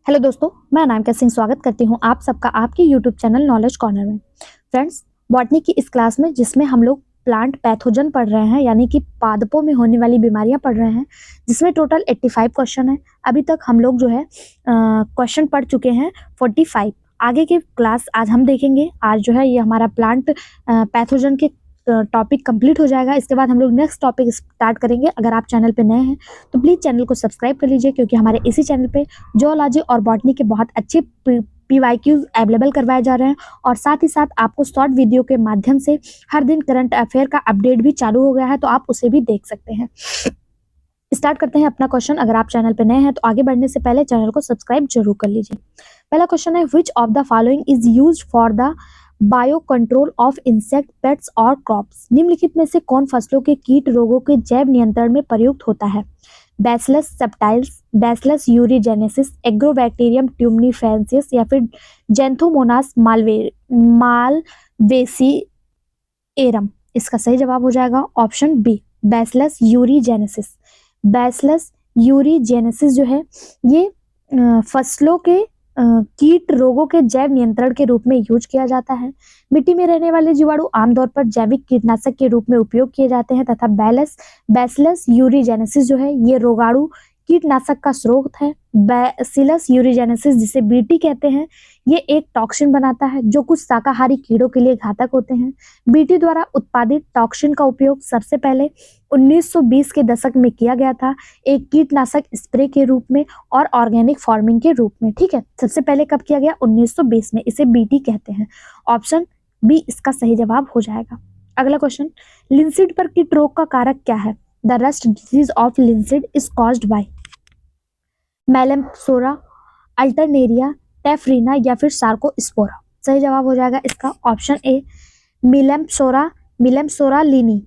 Hello दोस्तों, मैं अनामिका सिंह स्वागत करती हूँ आप सबका आपके यूट्यूब चैनल नॉलेज कॉर्नर में। फ्रेंड्स, बॉटनी की इस क्लास में जिसमें हम लोग प्लांट पैथोजन पढ़ रहे हैं, यानी कि पादपों में होने वाली बीमारियां पढ़ रहे हैं, जिसमें टोटल 85 क्वेश्चन है। अभी तक हम लोग जो है क्वेश्चन पढ़ चुके हैं 45। आगे की क्लास आज हम देखेंगे। आज जो है ये हमारा प्लांट पैथोजन के टॉपिक कंप्लीट हो जाएगा। इसके बाद हम लोग नेक्स्ट टॉपिक स्टार्ट करेंगे। अगर आप चैनल पे नए हैं तो प्लीज़ चैनल को सब्सक्राइब कर लीजिए, क्योंकि हमारे इसी चैनल पे जूलॉजी और बॉटनी के बहुत अच्छे PYQs अवेलेबल करवाए जा रहे हैं, और साथ ही साथ आपको शॉर्ट वीडियो के माध्यम से हर दिन करंट अफेयर का अपडेट भी चालू हो गया है, तो आप उसे भी देख सकते हैं। स्टार्ट करते हैं अपना क्वेश्चन। अगर आप चैनल पे नए हैं तो आगे बढ़ने से पहले चैनल को सब्सक्राइब जरूर कर लीजिए। पहला क्वेश्चन है, which of the following is used for the bio control of insect pets और क्रॉप्स? निम्नलिखित में से कौन फसलों के कीट रोगों के जैव नियंत्रण में प्रयुक्त होता है? बैसिलस सेप्टाइल्स, बैसिलस यूरिजेनेसिस, एग्रोबैक्टीरियम ट्यूमनिफेंसियस, या फिर जेंथोमोनास मालवेसिएरम? इसका सही जवाब हो जाएगा ऑप्शन बी, बैसिलस यूरिजेनेसिस। बैसिलस यूरिजेनेसिस जो है ये फसलों के कीट रोगों के जैव नियंत्रण के रूप में यूज किया जाता है। मिट्टी में रहने वाले जीवाणु आमतौर पर जैविक कीटनाशक के रूप में उपयोग किए जाते हैं, तथा बैसिलस यूरिजेनेसिस जो है ये रोगाणु कीटनाशक का स्रोत है। बैसिलस यूरिजेनेसिस, जिसे बीटी कहते हैं, ये एक टॉक्सिन बनाता है जो कुछ शाकाहारी कीड़ों के लिए घातक होते हैं। बीटी द्वारा उत्पादित टॉक्सिन का उपयोग सबसे पहले 1920 के दशक में किया गया था, एक कीटनाशक स्प्रे के रूप में और ऑर्गेनिक फार्मिंग के रूप में। ठीक है, सबसे पहले कब किया गया? 1920 में। इसे बीटी कहते हैं। ऑप्शन बी इसका सही जवाब हो जाएगा। अगला क्वेश्चन, लिंसीड पर कीट रोग का कारक क्या है? The rust disease of linseed is caused by melampsora, alternaria, taphrina, या फिर सार्कोस्पोरा? सही जवाब हो जाएगा इसका ऑप्शन ए, मिलेम्पसोरा लीनी।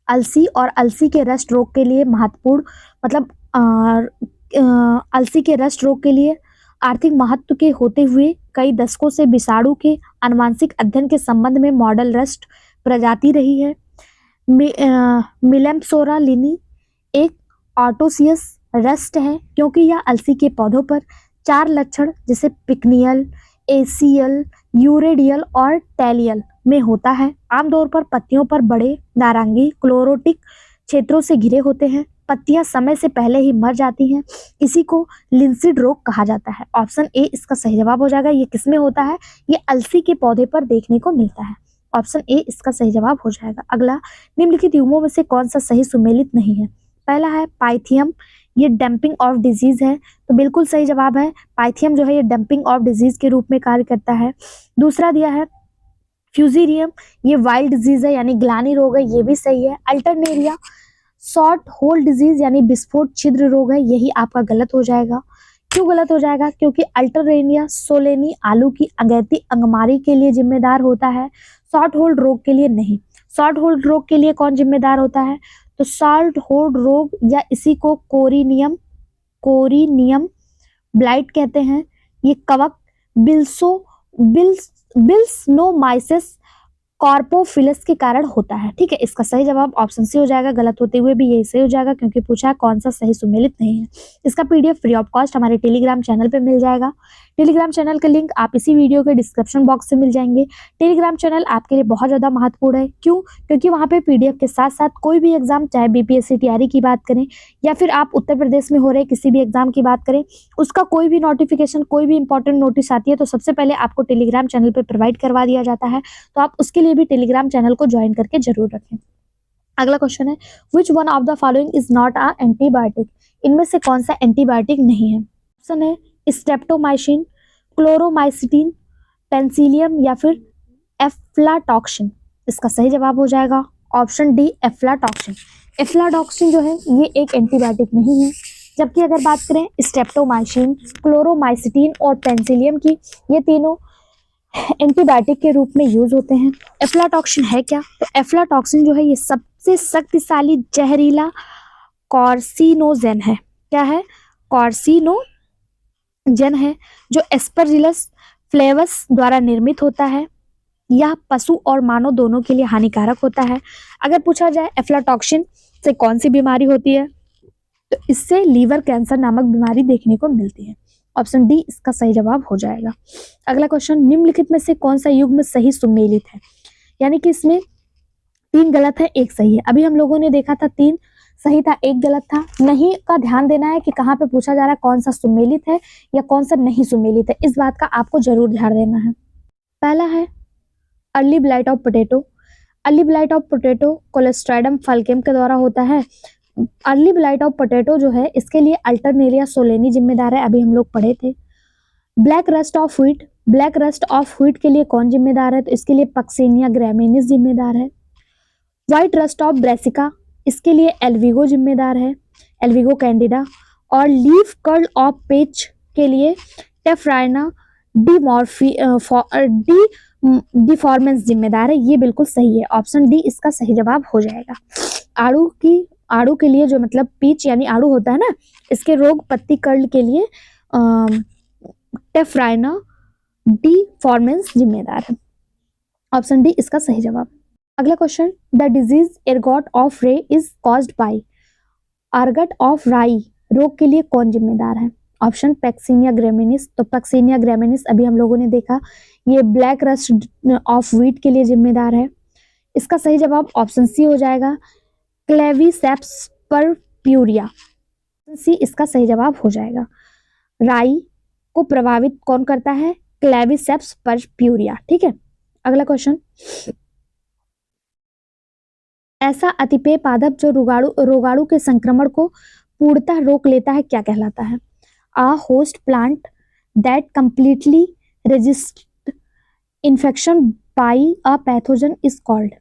अलसी और अलसी के रस्ट रोग के लिए महत्वपूर्ण, मतलब अलसी के रस्ट रोग के लिए आर्थिक महत्व के होते हुए कई दशकों से विषाणु के आनुवंशिक अध्ययन के संबंध में मॉडल रस्ट प्रजाति रही है। मिलेम्पसोरा लीनी एक ऑटोसियस रस्ट है, क्योंकि यह अलसी के पौधों पर 4 लक्षण जैसे पिकनियल, एसियल, यूरेडियल और टेलियल में होता है। आमतौर पर पत्तियों पर बड़े नारंगी क्लोरोटिक क्षेत्रों से घिरे होते हैं। पत्तियां समय से पहले ही मर जाती हैं। इसी को लिंसीड रोग कहा जाता है। ऑप्शन ए इसका सही जवाब हो जाएगा। ये किसमें होता है? ये अलसी के पौधे पर देखने को मिलता है। ऑप्शन ए इसका सही जवाब हो जाएगा। अगला, निम्नलिखित युग्मों में से कौन सा सही सुमेलित नहीं है? पहला है पाइथियम, ये डंपिंग ऑफ डिजीज है, तो बिल्कुल सही जवाब है। पाइथियम जो है ये डंपिंग ऑफ डिजीज के रूप में कार्य करता है। दूसरा दिया है फ्यूजीरियम, ये वाइल्ड डिजीज है, यानी ग्लानी रोग है, ये भी सही है। अल्टरनेरिया शॉर्ट होल डिजीज यानी विस्फोट छिद्र रोग है, यही आपका गलत हो जाएगा। क्यों गलत हो जाएगा? क्योंकि अल्टरनेरिया सोलेनी आलू की अगैती अंगमारी के लिए जिम्मेदार होता है, शॉर्ट होल्ड रोग के लिए नहीं। शॉर्ट होल्ड रोग के लिए कौन जिम्मेदार होता है? तो शॉर्ट होल्ड रोग, या इसी को कोरिनियम ब्लाइट कहते हैं, ये कवक बिल्सनोमाइसिस कॉर्पोफिलस के कारण होता है। ठीक है, इसका सही जवाब ऑप्शन सी हो जाएगा। गलत होते हुए भी यही सही हो जाएगा, क्योंकि पूछा है कौन सा सही सुमेलित नहीं है। इसका PDF फ्री ऑफ कॉस्ट हमारे टेलीग्राम चैनल पे मिल जाएगा। टेलीग्राम चैनल का लिंक आप इसी वीडियो के डिस्क्रिप्शन बॉक्स से मिल जाएंगे। टेलीग्राम चैनल आपके लिए बहुत ज़्यादा महत्वपूर्ण है। क्यों? क्योंकि वहाँ पे PDF के साथ साथ कोई भी एग्जाम, चाहे BPSC TRE की बात करें, या फिर आप उत्तर प्रदेश में हो रहे किसी भी एग्जाम की बात करें, उसका कोई भी नोटिफिकेशन, कोई भी इंपॉर्टेंट नोटिस आती है तो सबसे पहले आपको टेलीग्राम चैनल पर प्रोवाइड करवा दिया जाता है। तो आप उसके लिए भी टेलीग्राम चैनल को ज्वाइन करके जरूर रखें। अगला क्वेश्चन है, which one of the following is not a antibiotic? इनमें से कौन सा एंटीबायोटिक नहीं है? ऑप्शन है स्ट्रेप्टोमाइसिन, क्लोरोमाइसिटिन, पेनिसिलियम, या फिर एफ्लाटॉक्सिन? इसका सही जवाब हो जाएगा ऑप्शन डी, एफ्लाटॉक्सिन। एफ्लाटॉक्सिन जो है ये एक एंटीबायोटिक नहीं है, जबकि अगर बात करें स्ट्रेप्टोमाइसिन, क्लोरोमाइसिटिन और पेनिसिलियम की, ये तीनों एंटीबायोटिक के रूप में यूज होते हैं। एफ्लाटॉक्सिन है क्या? तो एफ्लाटॉक्सिन जो है ये सबसे शक्तिशाली जहरीला कार्सिनोजेन है। क्या है? कार्सिनोजेन है, जो एस्परजिलस फ्लेवस द्वारा निर्मित होता है। यह पशु और मानव दोनों के लिए हानिकारक होता है। अगर पूछा जाए एफ्लाटॉक्सिन से कौन सी बीमारी होती है, तो इससे लीवर कैंसर नामक बीमारी देखने को मिलती है। ऑप्शन डी इसका सही जवाब हो जाएगा। अगला क्वेश्चन, निम्नलिखित में से कौन सा युग्म सही सुमेलित है? यानी कि इसमें 3 गलत है, 1 सही है। अभी हम लोगों ने देखा था 3 सही था, 1 गलत था। नहीं का ध्यान देना है कि कहाँ पे पूछा जा रहा है, कौन सा सुमेलित है या कौन सा नहीं सुमेलित है, इस बात का आपको जरूर ध्यान देना है। पहला है early blight of potato. Early blight of potato colletotrichum falcatum के द्वारा होता है। अर्ली ब्लाइट ऑफ पोटैटो जो है इसके लिए अल्टरनेरिया सोलेनी जिम्मेदार है, अभी हम लोग पढ़े थे। Black rust of wheat, black rust of wheat के लिए कौन जिम्मेदार है? तो इसके लिए पक्सेनिया ग्रामिनीस जिम्मेदार है। व्हाइट रस्ट ऑफ ब्रेसिका, इसके लिए एल्विगो जिम्मेदार है, एल्विगो कैंडिडा। और लीफ कर्ल ऑफ पेच के लिए टेफ्राइना डिफॉर्मेंस जिम्मेदार है। ये बिल्कुल सही है, ऑप्शन डी इसका सही जवाब हो जाएगा। आड़ू के लिए जो मतलब पीच यानी आड़ू होता है ना, इसके रोग पत्ती कर्ल के लिए टेफ्राइना डिफॉर्मेंस जिम्मेदार है। ऑप्शन डी इसका सही जवाब। अगला question, the disease ergot of rye is caused by, ergot of rye रोग के लिए कौन जिम्मेदार है? Option puccinia graminis. तो पैक्सीनिया ग्रामिनीस अभी हम लोगों ने देखा, ये ब्लैक रस्ट ऑफ व्हीट के लिए जिम्मेदार है। इसका सही जवाब ऑप्शन सी हो जाएगा, क्लेविसेप्स परप्यूरिया। सी इसका सही जवाब हो जाएगा। राई को प्रभावित कौन करता है? Claviceps purpurea. ठीक है, अगला क्वेश्चन, ऐसा अतिपेय पादप जो रोगाणु के संक्रमण को पूर्णतः रोक लेता है क्या कहलाता है? A host plant that completely resist infection by a pathogen is called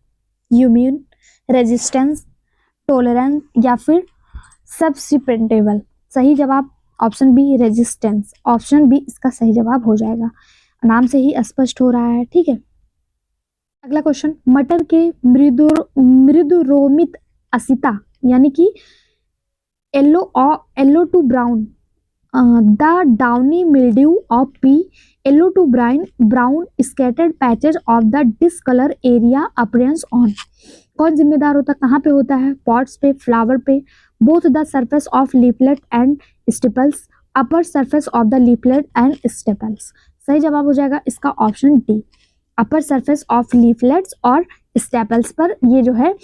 immune resistance, tolerance या फिर सब्सिपेंटेबल। सही जवाब option B resistance. Option B इसका सही जवाब हो जाएगा, नाम से ही स्पष्ट हो रहा है। ठीक है, अगला क्वेश्चन, मटर के मृदुरोमित असिता यानी कि yellow to brown, the downy mildew of pea, yellow to brown scattered patches of the discolour area appearance on. कौन जिम्मेदार होता है? कहाँ पे होता है? पॉट्स पे, फ्लावर पे, both the surface of leaflet and staples, upper surface of the leaflet and staples. सही जवाब हो जाएगा इसका option D, upper surface of leaflets और स्टेपल्स पर ये जो है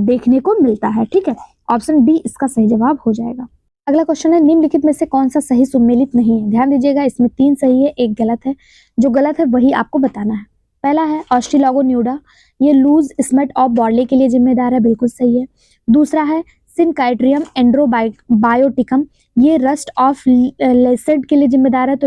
देखने को मिलता है। ठीक है, ऑप्शन डी इसका सही जवाब हो जाएगा। अगला क्वेश्चन है, निम्नलिखित में से कौन सा सही सुमेलित नहीं है? ध्यान दीजिएगा, इसमें 3 सही है, 1 गलत है। जो गलत है वही आपको बताना है। पहला है ऑस्ट्रिलोगोन्यूडा, ये लूज स्मेट ऑफ बॉर्ले के लिए जिम्मेदार है, बिल्कुल सही है। दूसरा है सिनकाइट्रियम एंड्रोबायोटिकम, ये रस्ट ऑफ लिंसेट के लिए जिम्मेदार है। तो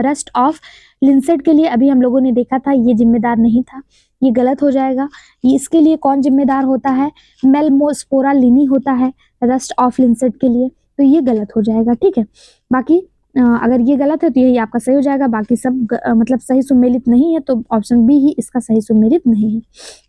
रस्ट ऑफ लिंसेट के लिए अभी हम लोगों ने देखा था ये जिम्मेदार नहीं था, ये गलत हो जाएगा। ये इसके लिए कौन जिम्मेदार होता है? मेलमोस्पोरा लिनी होता है रस्ट ऑफ लिंसेट के लिए, तो ये गलत हो जाएगा। ठीक है, बाकी अगर ये गलत है तो यही आपका सही हो जाएगा, बाकी सब मतलब सही सुमेलित नहीं है, तो ऑप्शन बी ही इसका सही सुमेलित नहीं है।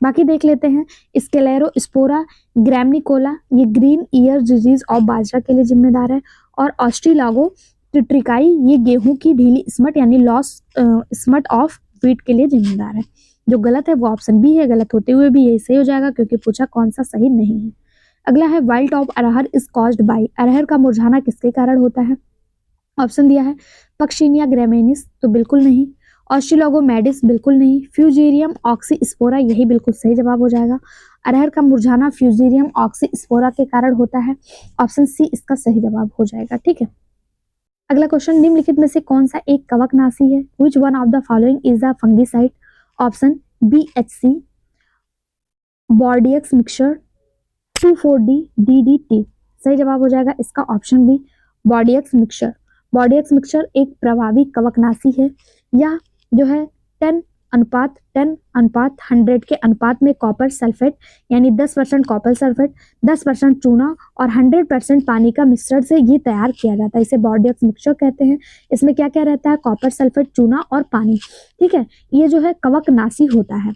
बाकी देख लेते हैं, स्क्लेरोस्पोरा ग्रामिनिकोला, ये ग्रीन ईयर डिजीज ऑफ बाजरा के लिए जिम्मेदार है। और ऑस्ट्रिलागो ट्रिकाई, ये गेहूं की ढीली स्मट यानी लॉस स्मट ऑफ व्हीट के लिए जिम्मेदार है। जो गलत है वो ऑप्शन बी है, गलत होते हुए भी यही सही हो जाएगा क्योंकि पूछा कौन सा सही नहीं है। अगला है wilt of arhar is caused by, अरहर का मुरझाना किसके कारण होता है? ऑप्शन दिया है पक्शिनिया ग्रामिनीस, तो बिल्कुल नहीं। ऑस्ट्रिलोगोमेडिस, बिल्कुल नहीं। फ्यूजेरियम ऑक्सीस्पोरा, यही बिल्कुल सही जवाब हो जाएगा। अरहर का मुरझाना फ्यूजेरियम ऑक्सीस्पोरा के कारण होता है, ऑप्शन सी इसका सही जवाब हो जाएगा। ठीक है, अगला क्वेश्चन, निम्नलिखित में से कौन सा एक कवकनाशी है? Which one of the following is a fungicide? Option BHC, bordeaux mixture, 2,4-D, DDT। सही जवाब हो जाएगा इसका option B, bordeaux mixture. Bordeaux mixture एक प्रभावी कवकनाशी है। यह जो है 10:100 के अनुपात में कॉपर सल्फेट यानी 10% कॉपर सल्फेट, 10% चूना और 100% पानी का मिश्रण से ये तैयार किया जाता है, इसे बॉर्डियक्स मिक्सचर कहते हैं। इसमें क्या क्या रहता है? कॉपर सल्फेट, चूना और पानी। ठीक है, ये जो है कवकनाशी होता है।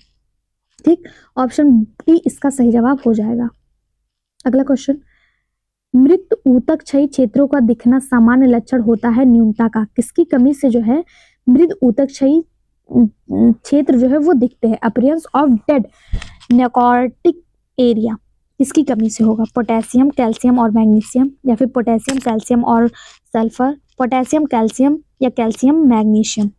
ठीक, ऑप्शन डी इसका सही जवाब हो जाएगा। अगला क्वेश्चन, मृत ऊतक क्षयी क्षेत्रों का दिखना सामान्य लक्षण होता है न्यूनता का, किसकी कमी से जो है मृत ऊतक क्षयी क्षेत्र जो है वो दिखते हैं? Appearance of dead necrotic area, किसकी कमी से होगा? पोटेशियम, कैल्शियम और मैग्नीशियम, या फिर पोटेशियम, कैल्शियम और सल्फर, पोटेशियम, कैल्शियम या कैल्शियम मैग्नीशियम।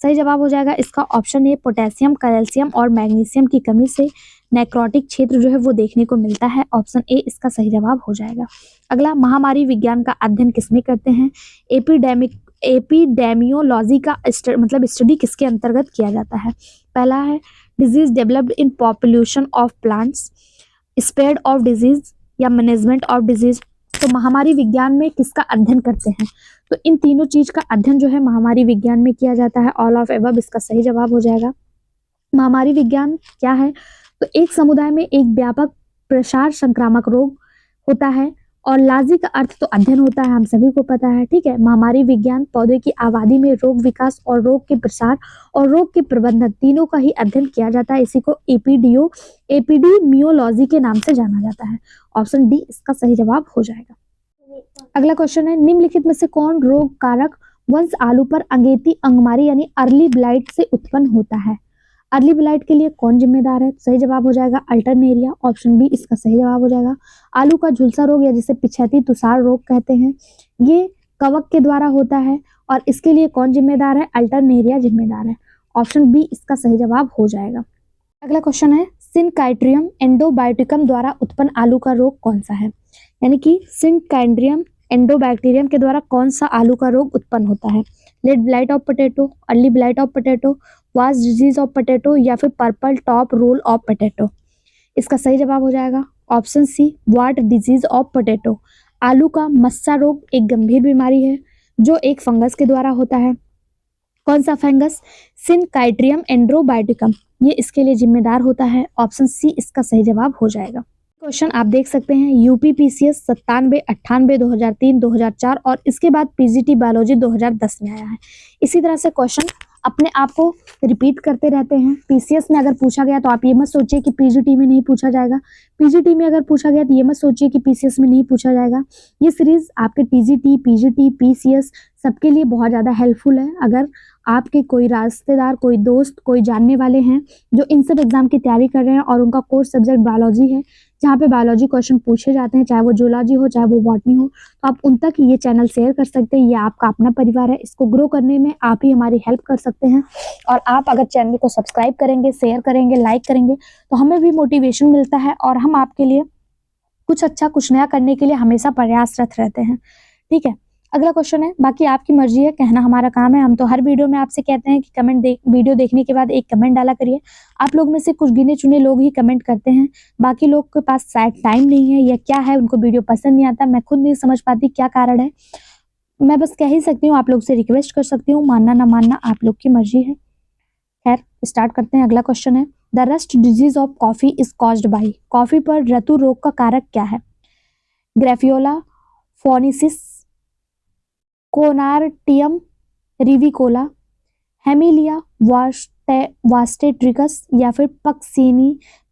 सही जवाब हो जाएगा इसका ऑप्शन ए, पोटेशियम, कैल्शियम और मैग्नीशियम की कमी से नेक्रोटिक क्षेत्र जो है वो देखने को मिलता है। ऑप्शन ए इसका सही जवाब हो जाएगा। अगला, महामारी विज्ञान का अध्ययन किसमें करते हैं? एपिडेमियोलॉजी का मतलब स्टडी किसके अंतर्गत किया जाता है? पहला है disease developed in population of plants, spread of disease या मैनेजमेंट ऑफ डिजीज। तो महामारी विज्ञान में किसका अध्ययन करते हैं? तो इन तीनों चीज का अध्ययन जो है महामारी विज्ञान में किया जाता है। ऑल ऑफ एबव इसका सही जवाब हो जाएगा। महामारी विज्ञान क्या है? तो एक समुदाय में एक व्यापक प्रसार संक्रामक रोग होता है, और लाजी का अर्थ तो अध्ययन होता है, हम सभी को पता है, ठीक है। महामारी विज्ञान पौधे की आबादी में रोग विकास और रोग के प्रसार और रोग के प्रबंधन तीनों का ही अध्ययन किया जाता है। इसी को एपिडेमियोलॉजी के नाम से जाना जाता है। ऑप्शन डी इसका सही जवाब हो जाएगा। अगला क्वेश्चन है, निम्नलिखित में से कौन रोग कारक वंश आलू पर अंगेती अंगमारी यानी अर्ली ब्लाइट से उत्पन्न होता है? अर्ली ब्लाइट के लिए कौन जिम्मेदार है? सही जवाब हो जाएगा अल्टरनेरिया। ऑप्शन बी इसका सही जवाब हो जाएगा। आलू का झुलसा रोग या जिसे पिछैती तुषार रोग कहते हैं, ये कवक के द्वारा होता है, और इसके लिए कौन जिम्मेदार है? अल्टरनेरिया जिम्मेदार है। ऑप्शन बी इसका सही जवाब हो जाएगा। अगला क्वेश्चन है, सिनकाइट्रियम एंडोबायोटिकम द्वारा उत्पन्न आलू का रोग कौन सा है? यानी कि सिनकाइट्रियम एंडोबैक्टीरियम के द्वारा कौन सा आलू का रोग उत्पन्न होता है? Late blight of potato, early blight of potato, wart disease of potato या फिर purple top roll of potato. इसका सही जवाब हो जाएगा option C, wart disease of potato. आलू का मस्सा रोग एक गंभीर बीमारी है जो एक फंगस के द्वारा होता है। कौन सा फंगस? सिनकाइट्रियम एंडोबायोटिकम, ये इसके लिए जिम्मेदार होता है। ऑप्शन सी इसका सही जवाब हो जाएगा। क्वेश्चन आप देख सकते हैं, यूपीपीसीएस 97, 98, 2003, 2004 और इसके बाद पीजीटी बायोलॉजी 2010 में आया है। इसी तरह से क्वेश्चन अपने आप को रिपीट करते रहते हैं। पीसीएस में अगर पूछा गया तो आप ये मत सोचिए कि पीजीटी में नहीं पूछा जाएगा, पीजीटी में अगर पूछा गया तो ये मत सोचिए कि पीसीएस में नहीं पूछा जाएगा। ये सीरीज आपके टीजीटी, पीजीटी, पीसीएस सबके लिए बहुत ज़्यादा हेल्पफुल है। अगर आपके कोई रिश्तेदार, कोई दोस्त, कोई जानने वाले हैं जो इन सब एग्जाम की तैयारी कर रहे हैं और उनका कोर्स सब्जेक्ट बायोलॉजी है, जहाँ पे बायोलॉजी क्वेश्चन पूछे जाते हैं, चाहे वो जूलॉजी हो चाहे वो बॉटनी हो, तो आप उन तक ये चैनल शेयर कर सकते हैं। ये आपका अपना परिवार है, इसको ग्रो करने में आप ही हमारी हेल्प कर सकते हैं। और आप अगर चैनल को सब्सक्राइब करेंगे, शेयर करेंगे, लाइक करेंगे तो हमें भी मोटिवेशन मिलता है और हम आपके लिए कुछ अच्छा, कुछ नया करने के लिए हमेशा प्रयासरत रहते हैं। ठीक है, अगला क्वेश्चन है, बाकी आपकी मर्जी है, कहना हमारा काम है। हम तो हर वीडियो में आपसे कहते हैं कि वीडियो देखने के बाद एक कमेंट डाला करिए। आप लोग में से कुछ गिने चुने लोग ही कमेंट करते हैं, बाकी लोग के पास शायद टाइम नहीं है या क्या है, उनको वीडियो पसंद नहीं आता। मैं खुद नहीं समझ पाती क्या कारण है। मैं बस कह ही सकती हूँ, आप लोग से रिक्वेस्ट कर सकती हूँ, मानना ना मानना आप लोग की मर्जी है। खैर, स्टार्ट करते हैं। अगला क्वेश्चन है, the rust disease of coffee is caused by. Coffee पर रतु रोग का कारक क्या है? ग्रेफियोला फोनिसिस, कोनार्टियम रिविकोला, हेमिलिया वास्टेट्रिकस या फिर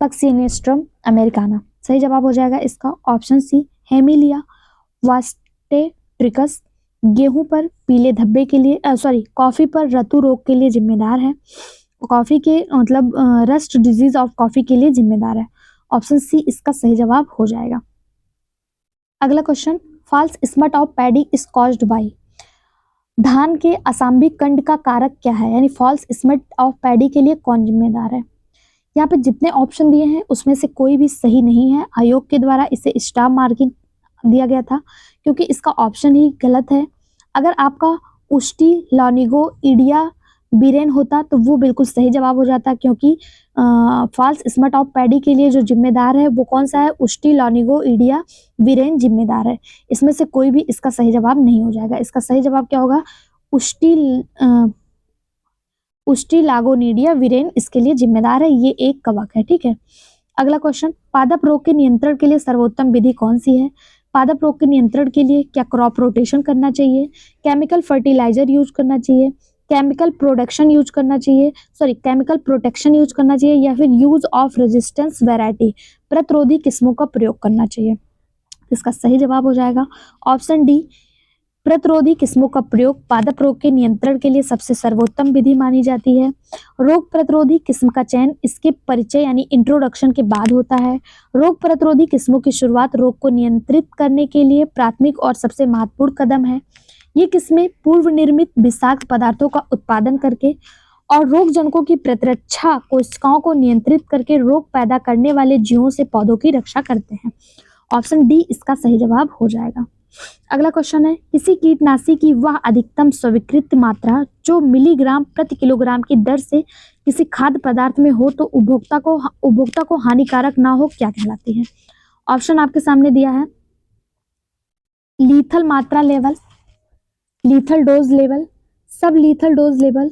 पक्सिनेस्ट्रम अमेरिकाना। सही जवाब हो जाएगा इसका ऑप्शन सी, हेमिलिया वास्टेट्रिकस। गेहूं पर पीले धब्बे के लिए कॉफी पर रतु रोग के लिए जिम्मेदार है। कॉफी के मतलब रस्ट डिजीज ऑफ कॉफी के लिए जिम्मेदार है। ऑप्शन सी इसका सही जवाब हो जाएगा। अगला question, false smut of paddy is caused by. धान के असाम्बिक कंड का कारक क्या है? यानी फॉल्स स्मट ऑफ पैडी के लिए कौन जिम्मेदार है? यहाँ पे जितने ऑप्शन दिए हैं उसमें से कोई भी सही नहीं है। आयोग के द्वारा इसे स्टार मार्किंग दिया गया था क्योंकि इसका ऑप्शन ही गलत है। अगर आपका उष्टी लॉनिगो इडिया बिरेन होता तो वो बिल्कुल सही जवाब हो जाता, क्योंकि फॉल्स स्मट ऑफ पैडी के लिए जो जिम्मेदार है वो कौन सा है? उष्टी लॉनिगो इडिया बिरेन जिम्मेदार है। इसमें से कोई भी इसका सही जवाब नहीं हो जाएगा। इसका सही जवाब क्या होगा? उष्टी लागोनिडिया विरेन इसके लिए जिम्मेदार है। ये एक कवक है। ठीक है, अगला क्वेश्चन, पादप रोग के नियंत्रण के लिए सर्वोत्तम विधि कौन सी है? पादप रोग के नियंत्रण के लिए क्या क्रॉप रोटेशन करना चाहिए, केमिकल फर्टिलाइजर यूज करना चाहिए, केमिकल प्रोटेक्शन यूज करना चाहिए या फिर यूज ऑफ रेजिस्टेंस वैरायटी, प्रतिरोधी किस्मों का प्रयोग करना चाहिए? इसका सही जवाब हो जाएगा ऑप्शन डी, प्रतिरोधी किस्मों का प्रयोग पादप रोग के नियंत्रण के लिए सबसे सर्वोत्तम विधि मानी जाती है। रोग प्रतिरोधी किस्म का चयन इसके परिचय यानी इंट्रोडक्शन के बाद होता है। रोग प्रतिरोधी किस्मों की शुरुआत रोग को नियंत्रित करने के लिए प्राथमिक और सबसे महत्वपूर्ण कदम है। ये किस्में पूर्व निर्मित विषाक्त पदार्थों का उत्पादन करके और रोग जनकों की प्रतिरक्षा कोशिकाओं को नियंत्रित करके रोग पैदा करने वाले जीवों से पौधों की रक्षा करते हैं। ऑप्शन डी इसका सही जवाब हो जाएगा। अगला क्वेश्चन है, किसी कीटनाशी की वह अधिकतम स्वीकृत मात्रा जो मिलीग्राम प्रति किलोग्राम की दर से किसी खाद्य पदार्थ में हो तो उपभोक्ता को हानिकारक ना हो, क्या कहलाती है? ऑप्शन आपके सामने दिया है, लीथल मात्रा लेवल, लीथल डोज लेवल, सब लीथल डोज लेवल,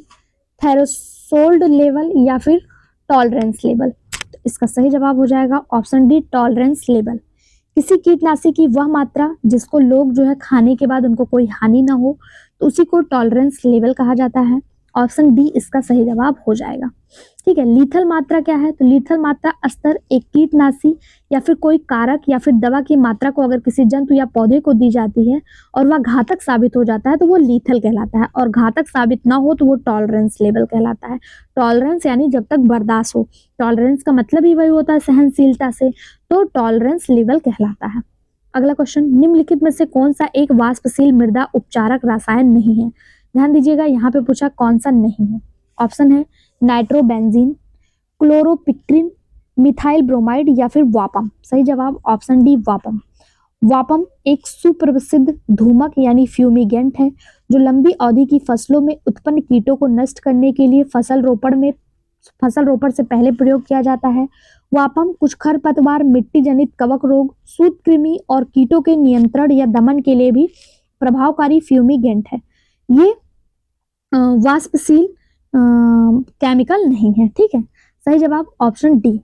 थेरेशोल्ड लेवल या फिर टॉलरेंस लेवल। तो इसका सही जवाब हो जाएगा ऑप्शन डी, टॉलरेंस लेवल। किसी कीटनाशी की वह मात्रा जिसको लोग जो है खाने के बाद उनको कोई हानि ना हो तो उसी को टॉलरेंस लेवल कहा जाता है। ऑप्शन डी इसका सही जवाब हो जाएगा। ठीक है, लीथल मात्रा क्या है? तो लीथल मात्रा स्तर एक कीटनाशी या फिर कोई कारक या फिर दवा की मात्रा को अगर किसी जंतु या पौधे को दी जाती है और वह घातक साबित हो जाता है तो वो लीथल कहलाता है, और घातक साबित ना हो तो वो टॉलरेंस लेवल कहलाता है। टॉलरेंस यानी जब तक बर्दाश्त हो, टॉलरेंस का मतलब ही वही होता है सहनशीलता से, तो टॉलरेंस लेवल कहलाता है। अगला क्वेश्चन, निम्नलिखित में से कौन सा एक वाष्पशील मृदा उपचारक रसायन नहीं है? ध्यान दीजिएगा, यहाँ पे पूछा कौन सा नहीं है। ऑप्शन है नाइट्रोबेंजीन, क्लोरोपिक्रिन, मिथाइल ब्रोमाइड या फिर वापम। सही जवाब ऑप्शन डी, वापम। वापम एक सुप्रसिद्ध धूमक यानी फ्यूमिगेंट है जो लंबी अवधि की फसलों में उत्पन्न कीटों को नष्ट करने के लिए फसल रोपण से पहले प्रयोग किया जाता है। वापम कुछ खरपतवार, मिट्टी जनित कवक रोग, सूत्रकृमि और कीटों के नियंत्रण या दमन के लिए भी प्रभावकारी फ्यूमिगेंट है। ये वाष्पशील केमिकल नहीं है। ठीक है, सही जवाब ऑप्शन डी।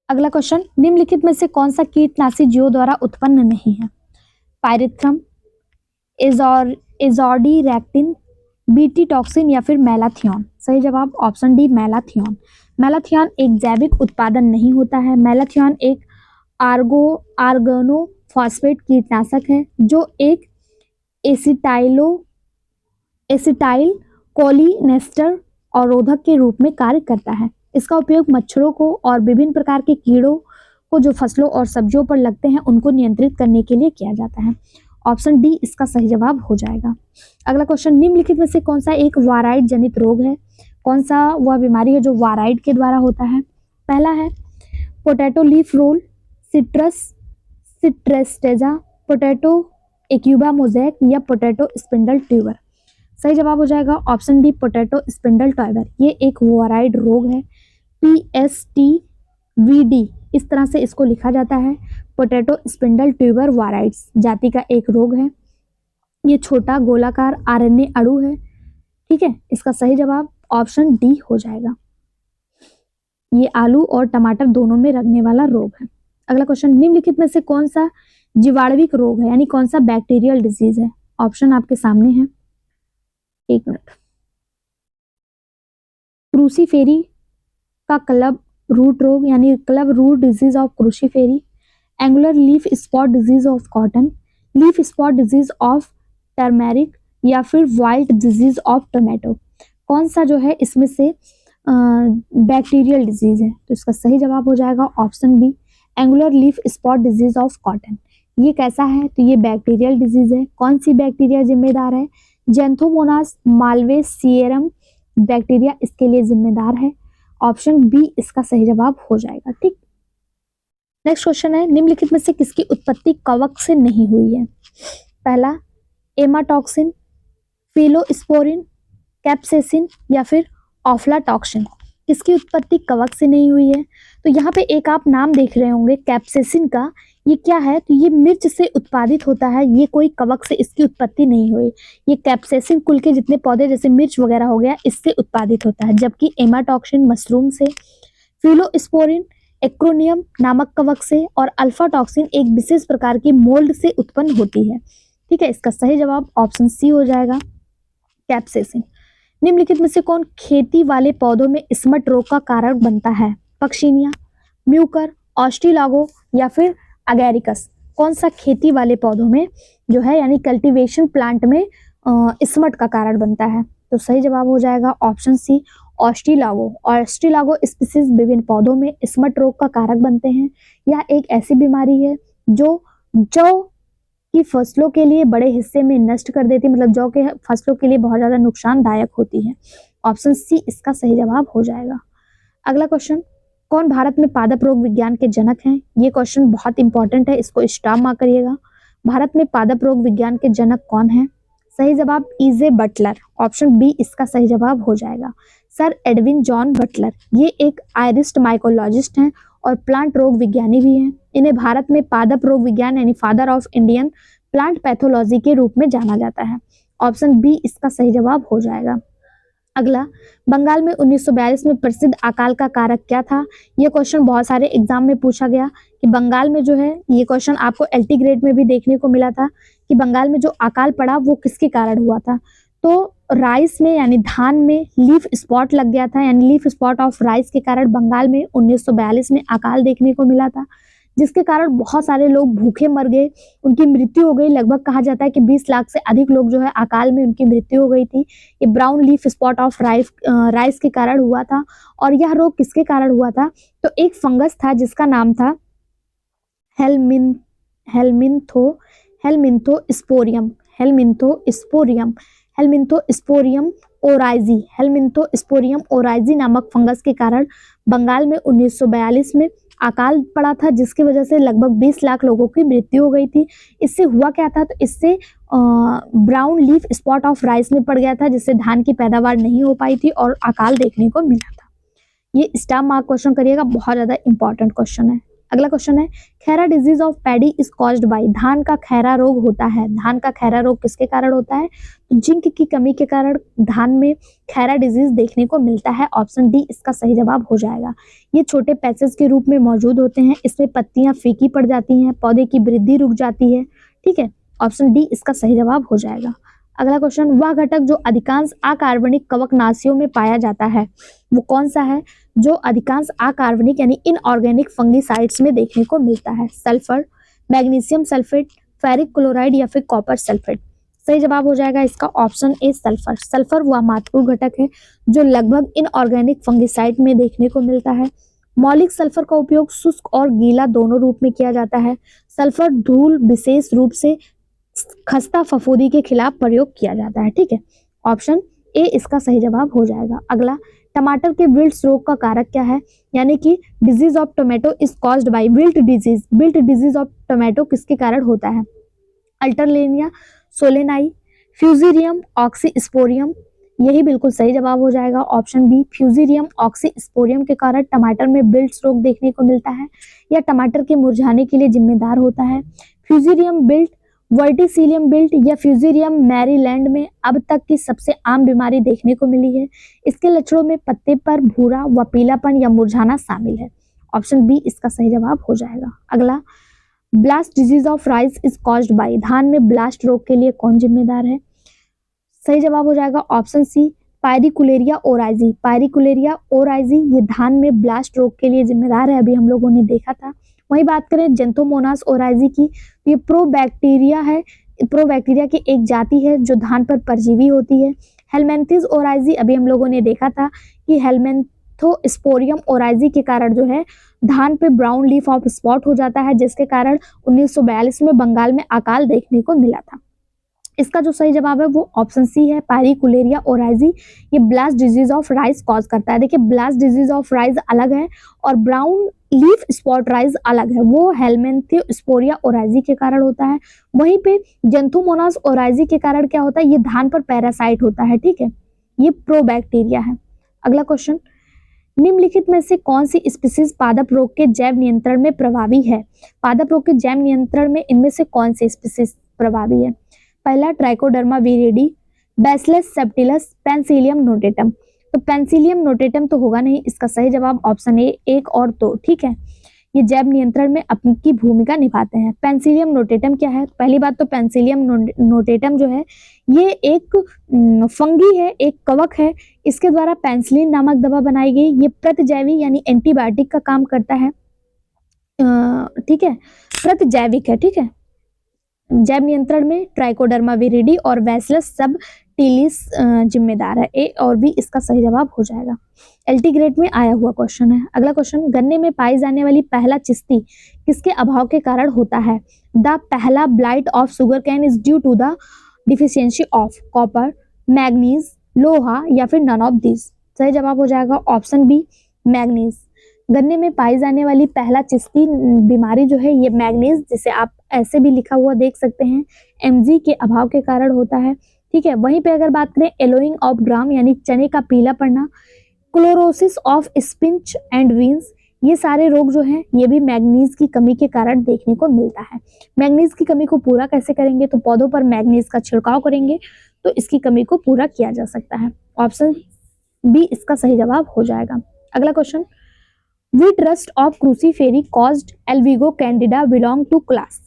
अगला क्वेश्चन, निम्नलिखित में से कौन सा कीटनाशी जीवों द्वारा उत्पन्न नहीं है? पायरेथ्रम, एजोडीरैक्टिन, बीटी टॉक्सिन या फिर मैलाथियन। सही जवाब ऑप्शन डी, मैलाथियन। मैलाथियन एक जैविक उत्पादन नहीं होता है। मैलाथियन एक आर्गेनोफॉस्फेट कीटनाशक है जो एक एसिटाइल कोलिनेस्टर अवरोधक के रूप में कार्य करता है। इसका उपयोग मच्छरों को और विभिन्न प्रकार के कीड़ों को जो फसलों और सब्जियों पर लगते हैं उनको नियंत्रित करने के लिए किया जाता है। ऑप्शन डी इसका सही जवाब हो जाएगा। अगला क्वेश्चन, निम्नलिखित में से कौन सा एक वाराइड जनित रोग है? कौन सा वह बीमारी है जो वाराइड के द्वारा होता है? पहला है potato leaf roll, citrus tristeza, potato aucuba mosaic या पोटैटो स्पिंडल ट्यूबर। सही जवाब हो जाएगा option D, potato spindle tuber. ये एक वाराइड रोग है, PSTVD इस तरह से इसको लिखा जाता है। पोटैटो स्पिंडल ट्यूबर वाराइड्स जाति का एक रोग है। ये छोटा गोलाकार RNA अणु है। ठीक है, इसका सही जवाब ऑप्शन डी हो जाएगा। ये आलू और टमाटर दोनों में लगने वाला रोग है। अगला क्वेश्चन, निम्नलिखित में से कौन सा जीवाणुविक रोग है यानी कौन सा बैक्टीरियल डिजीज है? ऑप्शन आपके सामने है, एक मिनट। क्रूसीफेरी का क्लब रूट रोग यानी club root disease of Cruciferae, angular leaf spot disease of cotton, leaf spot disease of turmeric या फिर वाइल्ड डिजीज ऑफ टोमेटो। कौन सा जो है इसमें से बैक्टीरियल डिजीज है? तो इसका सही जवाब हो जाएगा option B, angular leaf spot disease of cotton. ये कैसा है? तो ये बैक्टीरियल डिजीज है। कौन सी बैक्टीरिया जिम्मेदार है? जेंथोमोनास माल्वेसियरम बैक्टीरिया इसके लिए जिम्मेदार है। ऑप्शन बी इसका सही जवाब हो जाएगा। ठीक, नेक्स्ट क्वेश्चन है, निम्नलिखित में से किसकी उत्पत्ति कवक से नहीं हुई है? पहला एमाटॉक्सिन, फिलोस्पोरिन, कैप्सेसिन या फिर ऑफ्लाटॉक्सिन। किसकी उत्पत्ति कवक से नहीं हुई है? तो यहाँ पे एक आप नाम देख रहे होंगे कैप्सेसिन का, ये क्या है? तो ये मिर्च से उत्पादित होता है, ये कोई कवक से इसकी उत्पत्ति नहीं हुई। ये कैप्सेसिन कुल के जितने पौधे जैसे मिर्च वगैरह हो गया इससे उत्पादित होता है, जबकि एमाटॉक्सिन मशरूम से, फिलोस्पोरिन एक्रोनियम नामक कवक से और अल्फा टॉक्सिन एक विशेष प्रकार की मोल्ड से उत्पन्न होती है। ठीक है, इसका सही जवाब ऑप्शन सी हो जाएगा, कैप्सेसिन। निम्नलिखित में से कौन खेती वाले पौधों में स्मट रोग का कारण बनता है? पक्सिनिया, म्यूकर, ऑस्ट्रीलागो या फिर अगैरिकस। कौन सा खेती वाले पौधों में जो है यानी कल्टीवेशन प्लांट में स्मट का कारण बनता है? तो सही जवाब हो जाएगा ऑप्शन सी ऑस्ट्रीलागो। ऑस्ट्रीलागो स्पीसीज विभिन्न पौधों में स्मट रोग का कारक बनते हैं। यह एक ऐसी बीमारी है जो जौ की फसलों के लिए बड़े हिस्से में नष्ट कर देती है, मतलब जौ के फसलों के लिए बहुत ज्यादा नुकसानदायक होती है। ऑप्शन सी इसका सही जवाब हो जाएगा। अगला क्वेश्चन, कौन भारत में पादप रोग विज्ञान के जनक हैं? ये क्वेश्चन बहुत इंपॉर्टेंट है, इसको स्टार मार्क करिएगा। भारत में पादप रोग विज्ञान के जनक कौन है? सही जवाब इजे बटलर। ऑप्शन बी इसका सही जवाब हो जाएगा। सर एडविन जॉन बटलर ये एक आयरिस्ट माइकोलॉजिस्ट हैं और प्लांट रोग विज्ञानी भी हैं। इन्हें भारत में पादप रोग विज्ञान यानी father of Indian plant pathology के रूप में जाना जाता है। ऑप्शन बी इसका सही जवाब हो जाएगा। अगला, बंगाल में 1942 में प्रसिद्ध अकाल का कारक क्या था? ये क्वेश्चन बहुत सारे एग्जाम में पूछा गया कि बंगाल में जो है, ये क्वेश्चन आपको एलटी ग्रेड में भी देखने को मिला था कि बंगाल में जो अकाल पड़ा वो किसके कारण हुआ था। तो राइस में यानी धान में लीफ स्पॉट लग गया था, यानी लीफ स्पॉट ऑफ राइस के कारण बंगाल में 1942 में अकाल देखने को मिला था, जिसके कारण बहुत सारे लोग भूखे मर गए, उनकी मृत्यु हो गई। लगभग कहा जाता है कि 20 लाख से अधिक लोग जो है अकाल में उनकी मृत्यु हो गई थी। ये brown leaf spot of rice के कारण हुआ था। और यह रोग किसके कारण हुआ था? तो एक फंगस था जिसका नाम था हेलमिंथोस्पोरियम ओराइजी नामक फंगस के कारण बंगाल में 1942 में अकाल पड़ा था, जिसकी वजह से लगभग 20 लाख लोगों की मृत्यु हो गई थी। इससे हुआ क्या था? तो इससे brown leaf spot of rice में पड़ गया था, जिससे धान की पैदावार नहीं हो पाई थी और अकाल देखने को मिला था। ये स्टार मार्क क्वेश्चन करिएगा, बहुत ज्यादा इंपॉर्टेंट क्वेश्चन है। अगला क्वेश्चन है, Khaira disease of paddy is caused bye. धान का खैरा रोग होता है, धान का खैरा रोग किसके कारण होता है? तो जिंक की कमी के कारण धान में खैरा डिजीज देखने को मिलता है। ऑप्शन डी इसका सही जवाब हो जाएगा। ये छोटे पैचेस के रूप में मौजूद होते हैं, इसमें पत्तियां फीकी पड़ जाती हैं, पौधे की वृद्धि रुक जाती है। ठीक है, ऑप्शन डी इसका सही जवाब हो जाएगा। अगला क्वेश्चन, वह घटक जो अधिकांश अकार्बनिक कवकनाशियों में पाया जाता है वो कौन सा है? जो अधिकांश अकार्बनिक यानी इनऑर्गेनिक फंगीसाइड्स में देखने को मिलता है। Sulphur, magnesium sulphate, ferric chloride या फिर कॉपर सल्फेट। सही जवाब हो जाएगा इसका ऑप्शन ए सल्फर। सल्फर वह महत्वपूर्ण घटक है जो लगभग इनऑर्गेनिक फंगीसाइड में देखने को मिलता है। मौलिक सल्फर का उपयोग शुष्क और गीला दोनों रूप में किया जाता है। सल्फर धूल विशेष रूप से खस्ता फफूंदी के खिलाफ प्रयोग किया जाता है। ठीक है, ऑप्शन ए इसका सही जवाब हो जाएगा। अगला, टमाटर के विल्ट रोग का कारक क्या है? यानी कि disease of tomato is caused bye wilt disease. Wilt disease of tomato किसके कारण होता है? अल्टरलेनिया सोलेनाई, फ्यूजेरियम ऑक्सीस्पोरियम। यही बिल्कुल सही जवाब हो जाएगा, ऑप्शन बी फ्यूजेरियम ऑक्सीस्पोरियम के कारण टमाटर में बिल्ट रोग देखने को मिलता है। यह टमाटर के मुरझाने के लिए जिम्मेदार होता है। फ्यूजेरियम बिल्ट, वर्टिसिलियम बिल्ट या फ्यूजेरियम मैरीलैंड में अब तक की सबसे आम बीमारी देखने को मिली है। इसके लक्षणों में पत्ते पर भूरा व पीलापन या मुरझाना शामिल है। ऑप्शन बी इसका सही जवाब हो जाएगा। अगला, blast disease of rice is caused bye. धान में ब्लास्ट रोग के लिए कौन जिम्मेदार है? सही जवाब हो जाएगा ऑप्शन सी पायरिकुलेरिया ओराइजी। पायरिकुलेरिया ओराइजी ये धान में ब्लास्ट रोग के लिए जिम्मेदार है, अभी हम लोगों ने देखा था। वही बात करें जेंथोमोनास ओराइजी की, ये प्रोबैक्टीरिया है, प्रोबैक्टीरिया की एक जाति है जो धान पर परजीवी होती है। हेलमेंथिस ओराइजी अभी हम लोगों ने देखा था कि हेलमेंथोस्पोरियम ओराइजी के कारण जो है धान पे ब्राउन लीफ ऑफ स्पॉट हो जाता है, जिसके कारण 1942 में बंगाल में अकाल देखने को मिला था। इसका जो सही जवाब है वो ऑप्शन सी है पायरिकुलेरिया ओराइजी। ये blast disease of rice cause करता है। देखिए, ब्लास्ट डिजीज ऑफ राइस अलग है और ब्राउन लीफ स्पॉट राइस अलग है, वो हेलमेंथियोस्पोरिया ओराइजी के कारण होता है। वहीं पे जेंथोमोनास ओराइजी के कारण क्या होता है? ये धान पर पैरासाइट होता है। ठीक है, ये प्रोबैक्टीरिया है। अगला क्वेश्चन, निम्नलिखित में से कौन सी स्पीसीज पादप रोग के जैव नियंत्रण में प्रभावी है? पादप रोग के जैव नियंत्रण में इनमें से कौन सी स्पीसीज प्रभावी है? पहला trichoderma viride, bacillus सेप्टिलस, penicillium notatum. तो पेंसिलियम नोटेटम तो होगा नहीं, इसका सही जवाब ऑप्शन ए 1 और 2। ठीक है, ये जैव नियंत्रण में अपनी भूमिका निभाते हैं। पेंसिलियम नोटेटम क्या है? पहली बात तो पेंसिलियम नोटेटम जो है ये एक फंगी है, एक कवक है। इसके द्वारा पेंसिलिन नामक दवा बनाई गई। ये प्रतिजैवी यानी एंटीबायोटिक का काम करता है। ठीक है, प्रतिजैविक है, ठीक है। जैव नियंत्रण में ट्राइकोडर्मा विरिडी और बैसिलस सब टिलिस जिम्मेदार है। ए और बी इसका सही जवाब हो जाएगा। एलटी ग्रेड में आया हुआ क्वेश्चन है। अगला क्वेश्चन, गन्ने में पाई जाने वाली पहला चिस्ती किसके अभाव के कारण होता है? द पहला blight of sugar cane is due to the deficiency of copper, manganese, लोहा या फिर नन ऑफ दिस। सही जवाब हो जाएगा ऑप्शन बी मैग्नीज। गन्ने में पाई जाने वाली पहला चिस्ती बीमारी जो है ये मैग्नीज, जिसे आप ऐसे भी लिखा हुआ देख सकते हैं, एमजी के अभाव के कारण होता है, ठीक है। वहीं पे अगर बात करें येलोइंग ऑफ ग्राम यानी चने का पीला पड़ना, chlorosis of spinach and beans, ये सारे रोग जो हैं ये भी मैग्नीज की कमी के कारण देखने को मिलता है। मैग्नीज की कमी को पूरा कैसे करेंगे? तो पौधों पर मैग्नीज का छिड़काव करेंगे तो इसकी कमी को पूरा किया जा सकता है। ऑप्शन बी इसका सही जवाब हो जाएगा। अगला question, which rust of cruciferae caused albugo candida belong to class?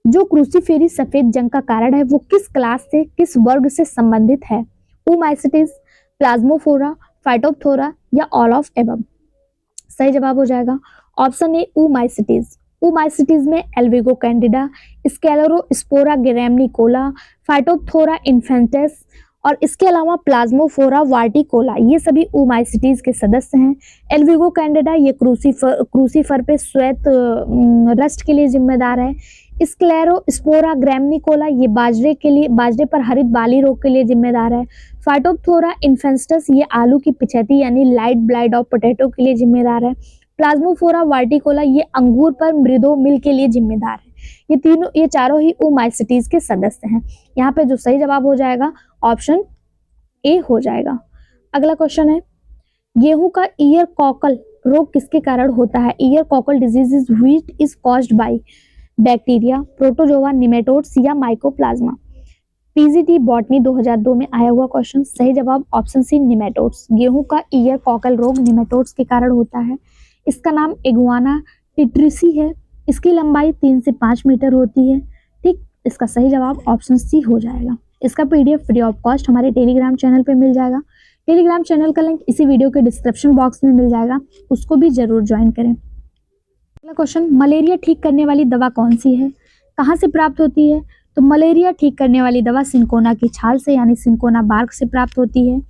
जो क्रूसीफेरी सफेद जंग का कारण है वो किस क्लास से, किस वर्ग से संबंधित है? ओमाइसिटिस, प्लाज्मोफोरा, फाइटोप्थोरा या ऑल ऑफ एबव? सही जवाब हो जाएगा ऑप्शन ए ओमाइसिटिस। ओमाइसिटिस में एल्विगो कैंडिडा, स्क्लेरोस्पोरा ग्रामिनिकोला, फाइटोप्थोरा इन्फेंटस और इसके अलावा प्लाज्मोफोरा वर्टिकोला, ये सभी ओमाइसिटीज के सदस्य हैं। एल्विगो कैंडिडा ये क्रूसीफर पे श्वेत रस्ट के लिए जिम्मेदार है। स्क्लेरोस्पोरा ग्रामिनिकोला ये बाजरे पर हरित बाली रोग के लिए जिम्मेदार है। फाइटोप्थोरा इन्फेस्टस ये आलू की पिछैती यानी लाइट ब्लाइट ऑफ पोटैटो के लिए जिम्मेदार है। प्लाज्मोफोरा वर्टिकोला ये अंगूर पर मृदो मिल के लिए जिम्मेदार है। ये चारों ही ओमाइसिटीज के सदस्य हैं। यहाँ पे जो सही जवाब हो जाएगा ऑप्शन ए हो जाएगा। अगला क्वेश्चन है, गेहूं का ईयर कॉकल रोग किसके कारण होता है? Year cockle disease is which is caused by bacteria, protozoa, nematodes या माइकोप्लाज्मा। पीजीटी बॉटनी 2002 में आया हुआ क्वेश्चन। सही जवाब ऑप्शन सी निमेटोड्स। गेहूं का ईयर कॉकल रोग निमेटोड्स के कारण होता है। इसका नाम इगुआना टिट्रिसी है। इसकी लंबाई 3 से 5 मीटर होती है, ठीक। इसका सही जवाब ऑप्शन सी हो जाएगा। इसका पीडीएफ फ्री ऑफ कॉस्ट हमारे टेलीग्राम चैनल पे मिल जाएगा। टेलीग्राम चैनल का लिंक इसी वीडियो के डिस्क्रिप्शन बॉक्स में मिल जाएगा, उसको भी जरूर ज्वाइन करें। अगला क्वेश्चन, मलेरिया ठीक करने वाली दवा कौन सी है? कहाँ से प्राप्त होती है? तो मलेरिया ठीक करने वाली दवा सिंकोना की छाल से यानी सिंकोना बार्क से प्राप्त होती है।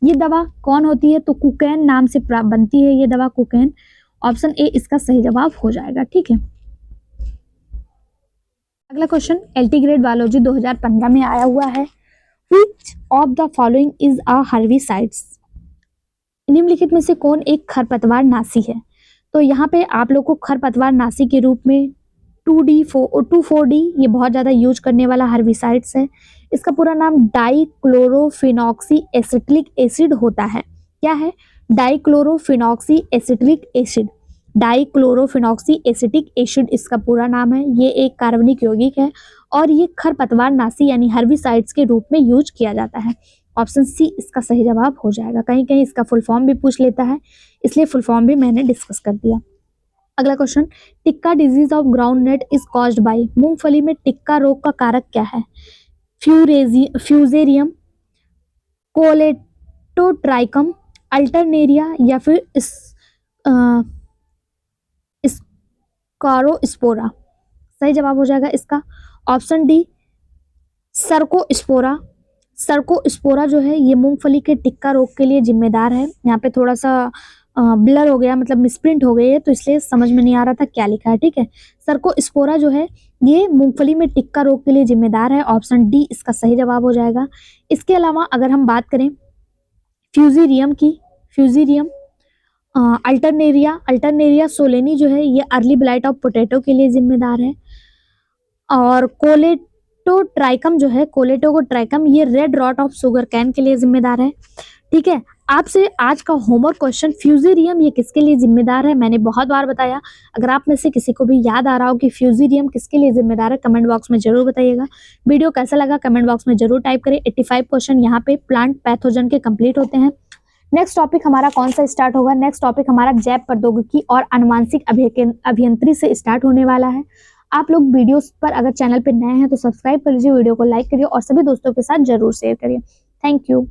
ये दवा कौन होती है? तो कुकैन नाम से बनती है ये दवा, कुकैन। ऑप्शन ए इसका सही जवाब हो जाएगा, ठीक है। अगला क्वेश्चन एलटी ग्रेड बायोलॉजी 2015 में आया हुआ है। Which of the following is a herbicides? निम्नलिखित में से कौन एक खरपतवार नाशी है? तो यहाँ पे आप लोग को खरपतवार नाशी के रूप में 2,4-D ये बहुत ज़्यादा यूज करने वाला हर्बिसाइड्स है। इसका पूरा नाम डाइक्लोरोफिनॉक्सी एसिटिलिक एसिड होता है। क्या है? Dichlorophenoxy acetylic acid. Dichlorophenoxy acetic acid इसका पूरा नाम है। ये एक कार्बनिक यौगिक है और ये खरपतवार नाशी यानी हर्बिसाइड्स के रूप में यूज किया जाता है। ऑप्शन सी इसका सही जवाब हो जाएगा। कहीं कहीं इसका फुल फॉर्म भी पूछ लेता है, इसलिए फुल फॉर्म भी मैंने डिस्कस कर दिया। अगला question, tikka disease of groundnut is caused bye. मूंगफली में टिक्का रोग का कारक क्या है? फ्यूजेरियम, कोलेटोट्राइकम, अल्टरनेरिया या फिर स्कारोस्पोरा। सही जवाब हो जाएगा इसका ऑप्शन डी सर्कोस्पोरा। सर्कोस्पोरा जो है ये मूंगफली के टिक्का रोग के लिए जिम्मेदार है। यहाँ पे थोड़ा सा ब्लर हो गया, मतलब मिसप्रिंट हो गई है, तो इसलिए समझ में नहीं आ रहा था क्या लिखा है, ठीक है। सर्कोस्पोरा जो है ये मूंगफली में टिक्का रोग के लिए जिम्मेदार है। ऑप्शन डी इसका सही जवाब हो जाएगा। इसके अलावा अगर हम बात करें फ्यूजेरियम की, फ्यूजेरियम, अल्टरनेरिया सोलेनी जो है ये अर्ली ब्लाइट ऑफ पोटैटो के लिए जिम्मेदार है। और कोलेटोट्राइकम जो है, कोलेटोट्राइकम ये red rot of sugar cane के लिए जिम्मेदार है, ठीक है। आपसे आज का होमवर्क क्वेश्चन, फ्यूजेरियम ये किसके लिए जिम्मेदार है? मैंने बहुत बार बताया। अगर आप में से किसी को भी याद आ रहा हो कि फ्यूजेरियम किसके लिए जिम्मेदार है, कमेंट बॉक्स में जरूर बताइएगा। वीडियो कैसा लगा कमेंट बॉक्स में जरूर टाइप करें। 85 क्वेश्चन यहाँ पे प्लांट पैथोजन के कंप्लीट होते हैं। नेक्स्ट टॉपिक हमारा कौन सा स्टार्ट होगा? नेक्स्ट टॉपिक हमारा जैव प्रौद्योगिकी और आनुवांशिक अभियंत्रिकी से स्टार्ट होने वाला है। आप लोग वीडियोस पर अगर चैनल पे नए हैं तो सब्सक्राइब कर लीजिए, वीडियो को लाइक करिए और सभी दोस्तों के साथ जरूर शेयर करिए। Thank you.